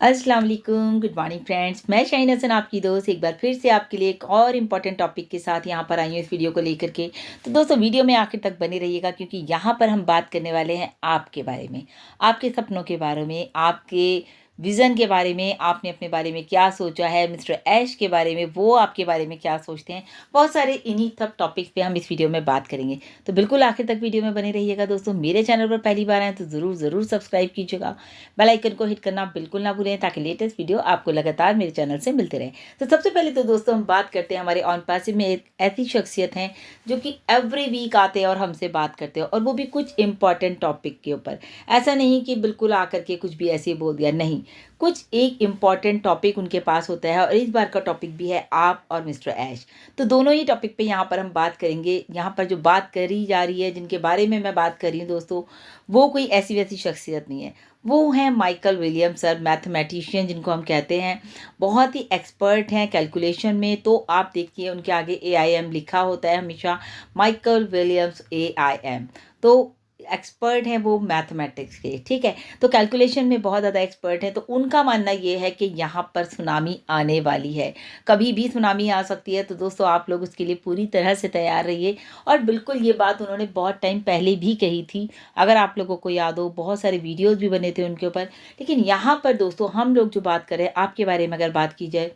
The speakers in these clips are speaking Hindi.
अस्सलाम वालेकुम, गुड मॉर्निंग फ्रेंड्स। मैं शाहीन हसन आपकी दोस्त एक बार फिर से आपके लिए एक और इम्पॉर्टेंट टॉपिक के साथ यहाँ पर आई हूँ इस वीडियो को लेकर के। तो दोस्तों वीडियो में आखिर तक बने रहिएगा क्योंकि यहाँ पर हम बात करने वाले हैं आपके बारे में, आपके सपनों के बारे में, आपके विज़न के बारे में, आपने अपने बारे में क्या सोचा है, मिस्टर ऐश के बारे में, वो आपके बारे में क्या सोचते हैं। बहुत सारे इन्हीं सब टॉपिक्स पे हम इस वीडियो में बात करेंगे। तो बिल्कुल आखिर तक वीडियो में बने रहिएगा दोस्तों। मेरे चैनल पर पहली बार आए तो ज़रूर सब्सक्राइब कीजिएगा, बेल आइकन को हिट करना बिल्कुल ना भूलें ताकि लेटेस्ट वीडियो आपको लगातार मेरे चैनल से मिलते रहे। तो सबसे पहले तो दोस्तों हम बात करते हैं हमारे ऑन पैसिव में एक ऐसी शख्सियत हैं जो कि एवरी वीक आते हैं और हमसे बात करते हैं, और वो भी कुछ इंपॉर्टेंट टॉपिक के ऊपर। ऐसा नहीं कि बिल्कुल आकर के कुछ भी ऐसे बोल दिया, नहीं, कुछ एक इम्पॉर्टेंट टॉपिक उनके पास होता है और इस बार का टॉपिक भी है आप और मिस्टर ऐश। तो दोनों ही टॉपिक पे यहाँ पर हम बात करेंगे। यहाँ पर जो बात करी जा रही है, जिनके बारे में मैं बात कर रही हूँ दोस्तों, वो कोई ऐसी वैसी शख्सियत नहीं है। वो हैं माइकल विलियम्स सर, मैथमेटिशियन जिनको हम कहते हैं। बहुत ही एक्सपर्ट हैं कैलकुलेशन में। तो आप देखिए उनके आगे AIM लिखा होता है हमेशा, माइकल विलियम्स AIM। तो एक्सपर्ट हैं वो मैथमेटिक्स के, ठीक है। तो कैलकुलेशन में बहुत ज़्यादा एक्सपर्ट हैं। तो उनका मानना ये है कि यहाँ पर सुनामी आने वाली है, कभी भी सुनामी आ सकती है। तो दोस्तों आप लोग उसके लिए पूरी तरह से तैयार रहिए। और बिल्कुल ये बात उन्होंने बहुत टाइम पहले भी कही थी, अगर आप लोगों को याद हो, बहुत सारे वीडियोज़ भी बने थे उनके ऊपर। लेकिन यहाँ पर दोस्तों हम लोग जो बात करें आपके बारे में अगर बात की जाए,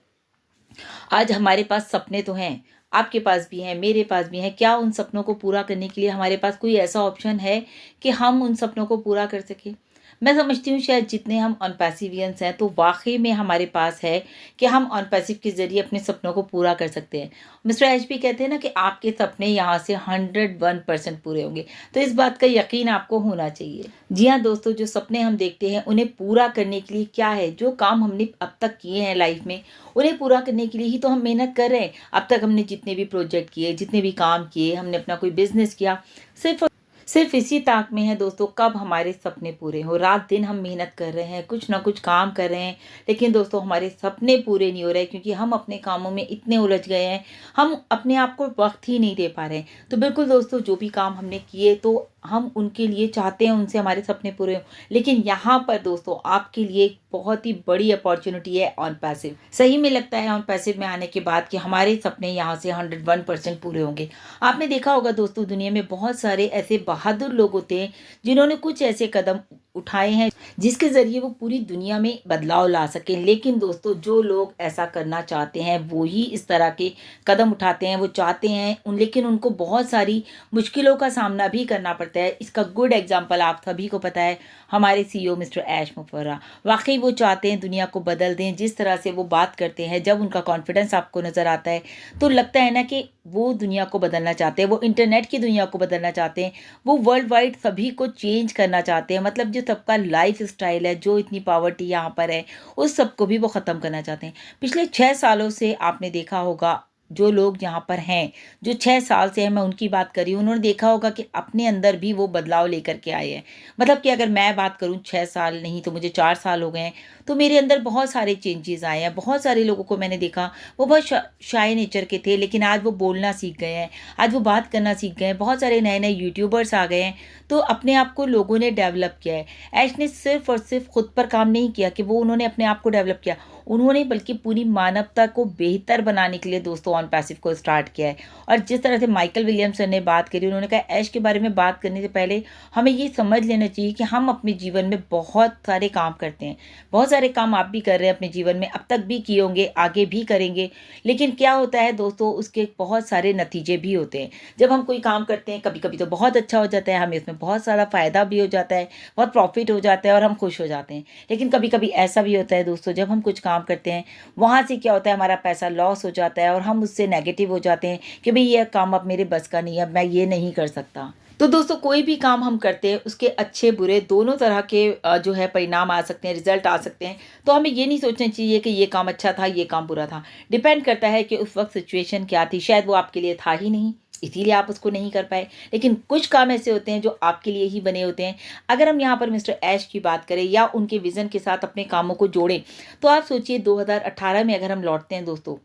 आज हमारे पास सपने तो हैं, आपके पास भी हैं, मेरे पास भी हैं। क्या उन सपनों को पूरा करने के लिए हमारे पास कोई ऐसा ऑप्शन है कि हम उन सपनों को पूरा कर सकें? मैं समझती हूँ शायद जितने हम अनपैसिवियंस हैं तो वाक़ई में हमारे पास है कि हम अनपैसिव के ज़रिए अपने सपनों को पूरा कर सकते हैं। मिस्टर एचपी कहते हैं ना कि आपके सपने यहाँ से 101% पूरे होंगे। तो इस बात का यकीन आपको होना चाहिए। जी हाँ दोस्तों, जो सपने हम देखते हैं उन्हें पूरा करने के लिए क्या है, जो काम हमने अब तक किए हैं लाइफ में, उन्हें पूरा करने के लिए ही तो हम मेहनत कर रहे हैं। अब तक हमने जितने भी प्रोजेक्ट किए, जितने भी काम किए, हमने अपना कोई बिजनेस किया, सिर्फ सिर्फ इसी ताक में है दोस्तों कब हमारे सपने पूरे हो। रात दिन हम मेहनत कर रहे हैं, कुछ ना कुछ काम कर रहे हैं, लेकिन दोस्तों हमारे सपने पूरे नहीं हो रहे क्योंकि हम अपने कामों में इतने उलझ गए हैं, हम अपने आप को वक्त ही नहीं दे पा रहे हैं। तो बिल्कुल दोस्तों, जो भी काम हमने किए तो हम उनके लिए चाहते हैं उनसे हमारे सपने पूरे हों। लेकिन यहाँ पर दोस्तों आपके लिए एक बहुत ही बड़ी अपॉर्चुनिटी है ऑन पैसिव। सही में लगता है ऑन पैसिव में आने के बाद कि हमारे सपने यहाँ से 101% पूरे होंगे। आपने देखा होगा दोस्तों, दुनिया में बहुत सारे ऐसे बहादुर लोग होते हैं जिन्होंने कुछ ऐसे कदम उठाए हैं जिसके ज़रिए वो पूरी दुनिया में बदलाव ला सकें। लेकिन दोस्तों जो लोग ऐसा करना चाहते हैं वो ही इस तरह के कदम उठाते हैं, वो चाहते हैं लेकिन उनको बहुत सारी मुश्किलों का सामना भी करना पड़ता है। इसका गुड एग्जाम्पल आप सभी को पता है, हमारे CEO मिस्टर ऐश मुफर्रा। वाकई वो चाहते हैं दुनिया को बदल दें। जिस तरह से वो बात करते हैं, जब उनका कॉन्फिडेंस आपको नज़र आता है तो लगता है ना कि वो दुनिया को बदलना चाहते हैं, वो इंटरनेट की दुनिया को बदलना चाहते हैं, वो वर्ल्ड वाइड सभी को चेंज करना चाहते हैं। मतलब जो सबका लाइफ स्टाइल है, जो इतनी पॉवर्टी यहाँ पर है, उस सबको भी वो ख़त्म करना चाहते हैं। पिछले 6 सालों से आपने देखा होगा जो लोग यहाँ पर हैं, जो 6 साल से हैं, मैं उनकी बात कर रही हूँ, उन्होंने देखा होगा कि अपने अंदर भी वो बदलाव लेकर के आए हैं। मतलब कि अगर मैं बात करूँ 6 साल नहीं तो मुझे 4 साल हो गए हैं, तो मेरे अंदर बहुत सारे चेंजेस आए हैं। बहुत सारे लोगों को मैंने देखा, वो बहुत शाय नेचर के थे लेकिन आज वो बोलना सीख गए हैं, आज वो बात करना सीख गए हैं। बहुत सारे नए नए यूट्यूबर्स आ गए हैं। तो अपने आप को लोगों ने डेवलप किया है। ऐश ने सिर्फ और सिर्फ खुद पर काम नहीं किया कि वो उन्होंने अपने आप को डेवलप किया, उन्होंने बल्कि पूरी मानवता को बेहतर बनाने के लिए दोस्तों ऑन पैसिव को स्टार्ट किया है। और जिस तरह से माइकल विलियम्सन ने बात करी, उन्होंने कहा ऐश के बारे में बात करने से पहले हमें ये समझ लेना चाहिए कि हम अपने जीवन में बहुत सारे काम करते हैं, बहुत सारे काम आप भी कर रहे हैं अपने जीवन में, अब तक भी किए होंगे, आगे भी करेंगे। लेकिन क्या होता है दोस्तों, उसके बहुत सारे नतीजे भी होते हैं। जब हम कोई काम करते हैं, कभी कभी तो बहुत अच्छा हो जाता है, हमें उसमें बहुत सारा फ़ायदा भी हो जाता है, बहुत प्रॉफिट हो जाता है और हम खुश हो जाते हैं। लेकिन कभी कभी ऐसा भी होता है दोस्तों, जब हम कुछ काम करते हैं वहाँ से क्या होता है, हमारा पैसा लॉस हो जाता है और हम उससे नेगेटिव हो जाते हैं कि भाई ये काम अब मेरे बस का नहीं है, अब मैं ये नहीं कर सकता। तो दोस्तों कोई भी काम हम करते हैं उसके अच्छे बुरे दोनों तरह के जो है परिणाम आ सकते हैं, रिजल्ट आ सकते हैं। तो हमें ये नहीं सोचना चाहिए कि ये काम अच्छा था, ये काम बुरा था। डिपेंड करता है कि उस वक्त सिचुएशन क्या थी, शायद वो आपके लिए था ही नहीं, इसीलिए आप उसको नहीं कर पाए। लेकिन कुछ काम ऐसे होते हैं जो आपके लिए ही बने होते हैं। अगर हम यहाँ पर मिस्टर ऐश की बात करें या उनके विज़न के साथ अपने कामों को जोड़ें, तो आप सोचिए 2018 में अगर हम लौटते हैं दोस्तों,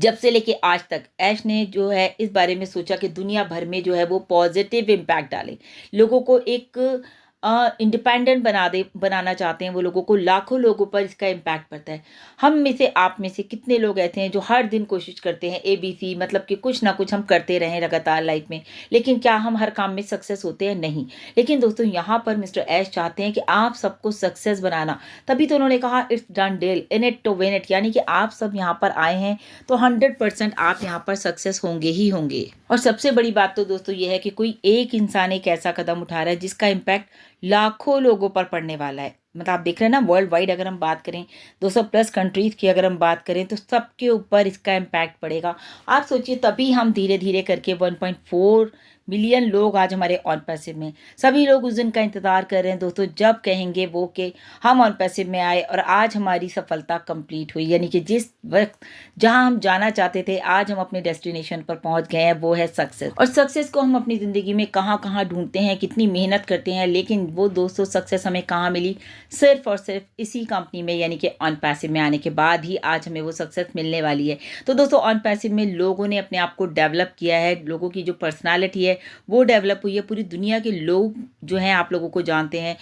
जब से लेके आज तक ऐश ने जो है इस बारे में सोचा कि दुनिया भर में जो है वो पॉजिटिव इम्पैक्ट डाले, लोगों को एक इंडिपेंडेंट बनाना चाहते हैं वो लोगों को, लाखों लोगों पर इसका इम्पैक्ट पड़ता है। हम में से, आप में से कितने लोग ऐसे हैं जो हर दिन कोशिश करते हैं ABC, मतलब कि कुछ ना कुछ हम करते रहें लगातार लाइफ में, लेकिन क्या हम हर काम में सक्सेस होते हैं? नहीं। लेकिन दोस्तों यहाँ पर मिस्टर ऐश चाहते हैं कि आप सबको सक्सेस बनाना, तभी तो उन्होंने कहा it's done deal, in it to win it, यानी कि आप सब यहाँ पर आए हैं तो 100% आप यहाँ पर सक्सेस होंगे ही होंगे। और सबसे बड़ी बात तो दोस्तों ये है कि कोई एक इंसान एक ऐसा कदम उठा रहा है जिसका इम्पैक्ट लाखों लोगों पर पड़ने वाला है। मतलब आप देख रहे हैं ना, वर्ल्ड वाइड अगर हम बात करें, 200+ कंट्रीज की अगर हम बात करें, तो सबके ऊपर इसका इम्पैक्ट पड़ेगा। आप सोचिए, तभी हम धीरे धीरे करके 1.4 मिलियन लोग आज हमारे ऑन पैसिव में, सभी लोग उस दिन का इंतजार कर रहे हैं दोस्तों जब कहेंगे वो कि हम ऑन पैसिव में आए और आज हमारी सफलता कंप्लीट हुई, यानी कि जिस वक्त जहां हम जाना चाहते थे आज हम अपने डेस्टिनेशन पर पहुंच गए हैं, वो है सक्सेस। और सक्सेस को हम अपनी ज़िंदगी में कहाँ कहाँ ढूंढते हैं, कितनी मेहनत करते हैं, लेकिन वो दोस्तों सक्सेस हमें कहाँ मिली? सिर्फ और सिर्फ इसी कंपनी में, यानी कि ऑन पैसिव में आने के बाद ही आज हमें वो सक्सेस मिलने वाली है। तो दोस्तों ऑन पैसिव में लोगों ने अपने आप को डेवलप किया है, लोगों की जो पर्सनालिटी है वो डेवलप हुई है, पूरी दुनिया के लोग जो हैं आप लोगों को जानते हैं।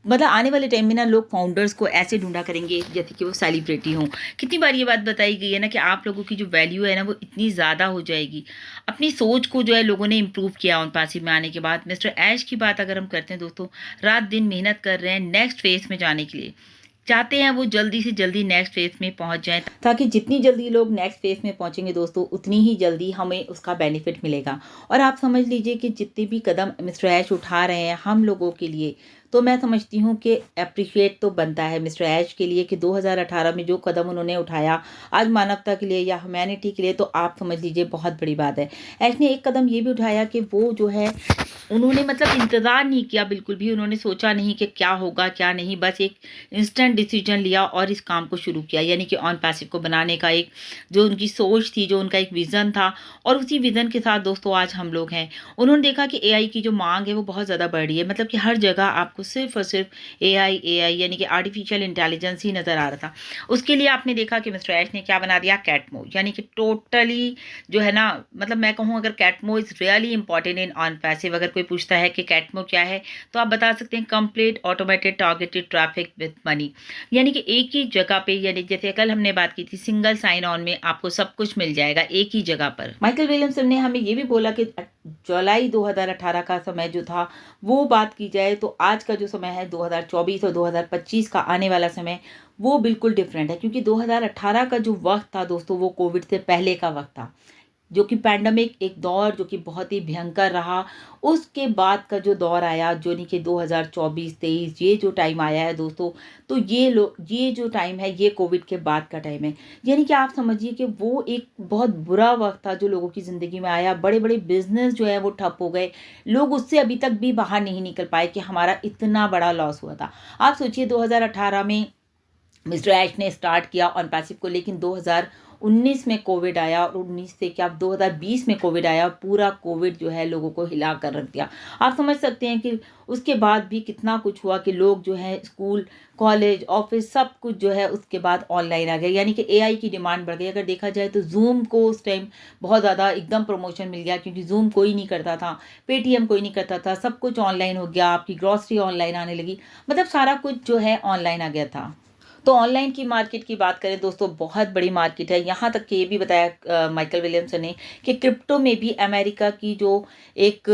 मतलब आने वाले टाइम में ना लोग फाउंडर्स को ऐसे ढूंढा करेंगे जैसे कि वो सेलिब्रिटी हों। कितनी बार ये बात बताई गई है ना कि आप लोगों की जो वैल्यू है ना वो इतनी ज़्यादा हो जाएगी। अपनी सोच को जो है लोगों ने इम्प्रूव किया ऑन पैसिव में आने के बाद। मिस्टर ऐश की बात अगर हम करते हैं दोस्तों, रात दिन मेहनत कर रहे हैं नेक्स्ट फेज में जाने के लिए, चाहते हैं वो जल्दी से जल्दी नेक्स्ट फेज में पहुंच जाएं, ताकि जितनी जल्दी लोग नेक्स्ट फेज में पहुंचेंगे दोस्तों उतनी ही जल्दी हमें उसका बेनिफिट मिलेगा। और आप समझ लीजिए कि जितने भी कदम मिस्टर ऐश उठा रहे हैं हम लोगों के लिए, तो मैं समझती हूँ कि अप्रिशिएट तो बनता है मिस्टर ऐश के लिए कि 2018 में जो कदम उन्होंने उठाया आज मानवता के लिए या ह्यूमैनिटी के लिए, तो आप समझ लीजिए बहुत बड़ी बात है। ऐश ने एक कदम ये भी उठाया कि वो जो है उन्होंने मतलब इंतज़ार नहीं किया बिल्कुल भी, उन्होंने सोचा नहीं कि क्या होगा क्या नहीं, बस एक इंस्टेंट डिसीजन लिया और इस काम को शुरू किया, यानी कि ऑन पैसिव को बनाने का एक जो उनकी सोच थी, जो उनका एक विज़न था, और उसी विज़न के साथ दोस्तों आज हम लोग हैं। उन्होंने देखा कि AI की जो मांग है वो बहुत ज़्यादा बढ़ रही है, मतलब कि हर जगह आपको सिर्फ और सिर्फ AI यानी कि आर्टिफिशियल इंटेलिजेंस ही नज़र आ रहा था। उसके लिए आपने देखा कि मिस्टर ऐश ने क्या बना दिया, कैटमो, यानी कि टोटली जो है ना, मतलब मैं कहूँ अगर कैटमो is really important in on passive, अगर कोई पूछता है कि कैटमो क्या है तो आप बता सकते हैं complete automated targeted traffic with money, यानी कि एक ही जगह पे, यानी जैसे कल हमने बात की थी सिंगल साइन ऑन में आपको सब कुछ मिल जाएगा एक ही जगह पर। माइकल विलियमसन ने हमें ये भी बोला कि जुलाई 2018 का समय जो था वो बात की जाए तो आज का जो समय है 2024 और 2025 का आने वाला समय वो बिल्कुल डिफरेंट है, क्योंकि 2018 का जो वक्त था दोस्तों वो कोविड से पहले का वक्त था, जो कि पैंडमिक एक दौर जो कि बहुत ही भयंकर रहा। उसके बाद का जो दौर आया जो नहीं कि 2024-23 ये जो टाइम आया है दोस्तों, तो ये जो टाइम है ये कोविड के बाद का टाइम है, यानी कि आप समझिए कि वो एक बहुत बुरा वक्त था जो लोगों की ज़िंदगी में आया। बड़े बड़े बिजनेस जो है वो ठप हो गए, लोग उससे अभी तक भी बाहर नहीं निकल पाए कि हमारा इतना बड़ा लॉस हुआ था। आप सोचिए 2018 में मिस्टर ऐश ने स्टार्ट किया ऑन पैसिव को, लेकिन 2019 में कोविड आया और 19 से क्या 2020 में कोविड आया और पूरा कोविड जो है लोगों को हिला कर रख दिया। आप समझ सकते हैं कि उसके बाद भी कितना कुछ हुआ कि लोग जो है स्कूल कॉलेज ऑफिस सब कुछ जो है उसके बाद ऑनलाइन आ गया, यानी कि AI की डिमांड बढ़ गई। अगर देखा जाए तो जूम को उस टाइम बहुत ज़्यादा एकदम प्रमोशन मिल गया, क्योंकि जूम कोई नहीं करता था, पेटीएम कोई नहीं करता था, सब कुछ ऑनलाइन हो गया, आपकी ग्रॉसरी ऑनलाइन आने लगी, मतलब सारा कुछ जो है ऑनलाइन आ गया था। तो ऑनलाइन की मार्केट की बात करें दोस्तों बहुत बड़ी मार्केट है। यहाँ तक कि ये भी बताया माइकल विलियमसन ने कि क्रिप्टो में भी अमेरिका की जो एक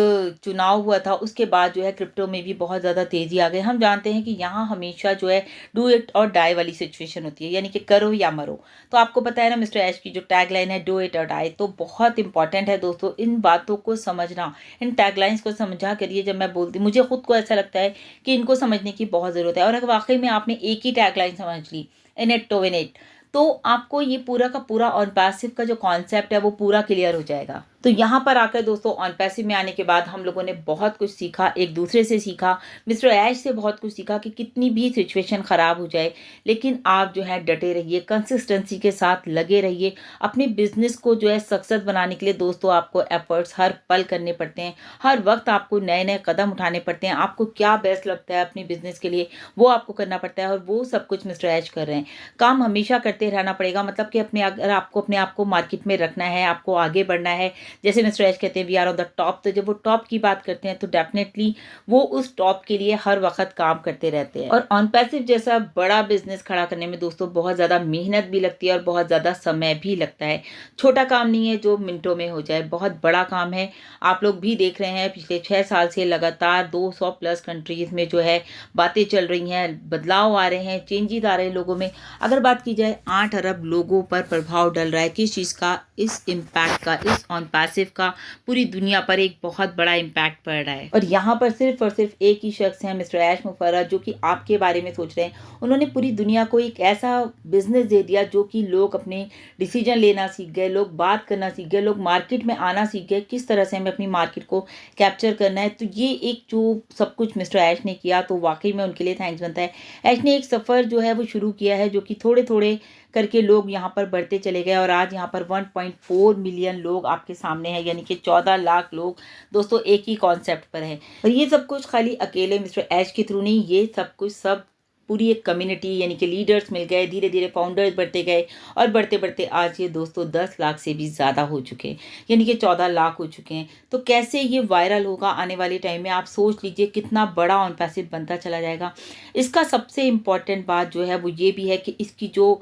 चुनाव हुआ था उसके बाद जो है क्रिप्टो में भी बहुत ज़्यादा तेज़ी आ गई। हम जानते हैं कि यहाँ हमेशा जो है डू इट और डाई वाली सिचुएशन होती है, यानी कि करो या मरो। तो आपको पता है ना मिस्टर ऐश की जो टैगलाइन है डू इट और डाई, तो बहुत इंपॉर्टेंट है दोस्तों इन बातों को समझना, इन टैगलाइंस को समझा करिए। जब मैं बोलती मुझे खुद को ऐसा लगता है कि इनको समझने की बहुत ज़रूरत है, और अगर वाकई में आपने एक ही टैगलाइन समझ ली, in it to win it, तो आपको ये पूरा का पूरा ऑन पैसिव का जो कॉन्सेप्ट है वो पूरा क्लियर हो जाएगा। तो यहाँ पर आकर दोस्तों ऑन पैसिव में आने के बाद हम लोगों ने बहुत कुछ सीखा, एक दूसरे से सीखा, मिस्टर ऐश से बहुत कुछ सीखा कि कितनी भी सिचुएशन ख़राब हो जाए लेकिन आप जो है डटे रहिए, कंसिस्टेंसी के साथ लगे रहिए। अपने बिजनेस को जो है सक्सेस बनाने के लिए दोस्तों आपको एफर्ट्स हर पल करने पड़ते हैं, हर वक्त आपको नए नए कदम उठाने पड़ते हैं। आपको क्या बेस्ट लगता है अपने बिजनेस के लिए वो आपको करना पड़ता है, और वो सब कुछ मिस्टर ऐश कर रहे हैं। काम हमेशा करते रहना पड़ेगा, मतलब कि अगर आपको अपने आप को मार्केट में रखना है, आपको आगे बढ़ना है, जैसे मिस्टर एच कहते हैं we are on the top, तो जब वो टॉप की बात करते हैं तो डेफिनेटली वो उस टॉप के लिए हर वक्त काम करते रहते हैं। और ऑन पैसिव जैसा बड़ा बिजनेस खड़ा करने में दोस्तों बहुत ज़्यादा मेहनत भी लगती है और बहुत ज़्यादा समय भी लगता है। छोटा काम नहीं है जो मिनटों में हो जाए, बहुत बड़ा काम है। आप लोग भी देख रहे हैं पिछले 6 साल से लगातार 200 प्लस कंट्रीज़ में जो है बातें चल रही हैं, बदलाव आ रहे हैं, चेंजेस आ रहे हैं लोगों में। अगर बात की जाए 8 अरब लोगों पर प्रभाव डल रहा है, किस चीज़ का? इस इम्पैक्ट का, इस ऑन पैसिव का पूरी दुनिया पर एक बहुत बड़ा इम्पैक्ट पड़ रहा है। और यहाँ पर सिर्फ और सिर्फ एक ही शख्स है मिस्टर ऐश मुफर्रह, जो कि आपके बारे में सोच रहे हैं। उन्होंने पूरी दुनिया को एक ऐसा बिजनेस दे दिया जो कि लोग अपने डिसीजन लेना सीख गए, लोग बात करना सीख गए, लोग मार्केट में आना सीख गए, किस तरह से हमें अपनी मार्केट को कैप्चर करना है। तो ये एक जो सब कुछ मिस्टर ऐश ने किया तो वाकई में उनके लिए थैंक्स बनता है। ऐश ने एक सफ़र जो है वो शुरू किया है जो कि थोड़े थोड़े करके लोग यहाँ पर बढ़ते चले गए और आज यहाँ पर 1.4 मिलियन लोग आपके सामने हैं, यानी कि 14 लाख लोग दोस्तों एक ही कॉन्सेप्ट पर हैं। और ये सब कुछ खाली अकेले मिस्टर ऐश के थ्रू नहीं, ये सब कुछ सब पूरी एक कम्युनिटी यानी कि लीडर्स मिल गए, धीरे धीरे फाउंडर्स बढ़ते गए और बढ़ते बढ़ते आज ये दोस्तों 10 लाख से भी ज़्यादा हो चुके हैं, यानी कि 14 लाख हो चुके हैं। तो कैसे ये वायरल होगा आने वाले टाइम में, आप सोच लीजिए कितना बड़ा ऑन पैसिव बनता चला जाएगा। इसका सबसे इम्पॉर्टेंट बात जो है वो ये भी है कि इसकी जो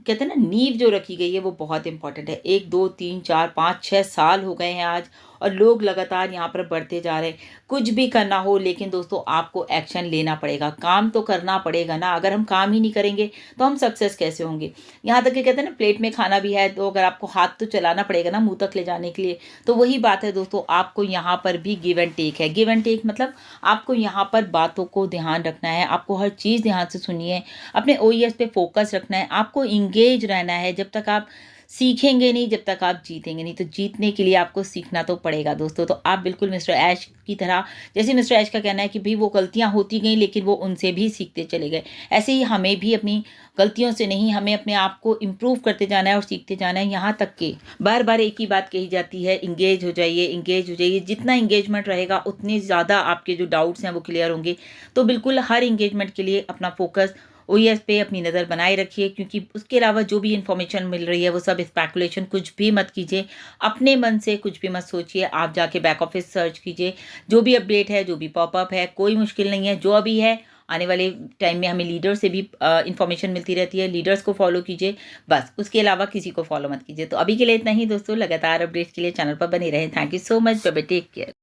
कहते हैं ना नींव जो रखी गई है वो बहुत इंपॉर्टेंट है। 1 2 3 4 5 6 साल हो गए हैं आज और लोग लगातार यहाँ पर बढ़ते जा रहे हैं। कुछ भी करना हो लेकिन दोस्तों आपको एक्शन लेना पड़ेगा, काम तो करना पड़ेगा ना। अगर हम काम ही नहीं करेंगे तो हम सक्सेस कैसे होंगे? यहाँ तक कि कहते हैं ना प्लेट में खाना भी है तो अगर आपको हाथ तो चलाना पड़ेगा ना मुंह तक ले जाने के लिए। तो वही बात है दोस्तों, आपको यहाँ पर भी गिव एंड टेक है। गिव एंड टेक मतलब आपको यहाँ पर बातों को ध्यान रखना है, आपको हर चीज़ ध्यान से सुनिए, अपने OES पे फोकस रखना है, आपको इंगेज रहना है। जब तक आप सीखेंगे नहीं, जब तक आप जीतेंगे नहीं। तो जीतने के लिए आपको सीखना तो पड़ेगा दोस्तों। तो आप बिल्कुल मिस्टर ऐश की तरह, जैसे मिस्टर ऐश का कहना है कि भाई वो गलतियां होती गई लेकिन वो उनसे भी सीखते चले गए, ऐसे ही हमें भी अपनी गलतियों से नहीं, हमें अपने आप को इम्प्रूव करते जाना है और सीखते जाना है। यहाँ तक कि बार बार एक ही बात कही जाती है, इंगेज हो जाइए, इंगेज हो जाइए। जितना इंगेजमेंट रहेगा उतने ज़्यादा आपके जो डाउट्स हैं वो क्लियर होंगे। तो बिल्कुल हर इंगेजमेंट के लिए अपना फोकस OES पे अपनी नज़र बनाए रखिए, क्योंकि उसके अलावा जो भी इन्फॉर्मेशन मिल रही है वो सब स्पेकुलेशन, कुछ भी मत कीजिए, अपने मन से कुछ भी मत सोचिए। आप जाके बैक ऑफिस सर्च कीजिए, जो भी अपडेट है, जो भी पॉपअप है, कोई मुश्किल नहीं है। जो अभी है आने वाले टाइम में हमें लीडर से भी इन्फॉर्मेशन मिलती रहती है, लीडर्स को फॉलो कीजिए बस, उसके अलावा किसी को फॉलो मत कीजिए। तो अभी के लिए इतना ही दोस्तों, लगातार अपडेट्स के लिए चैनल पर बने रहें। Thank you so much, bye bye, take care.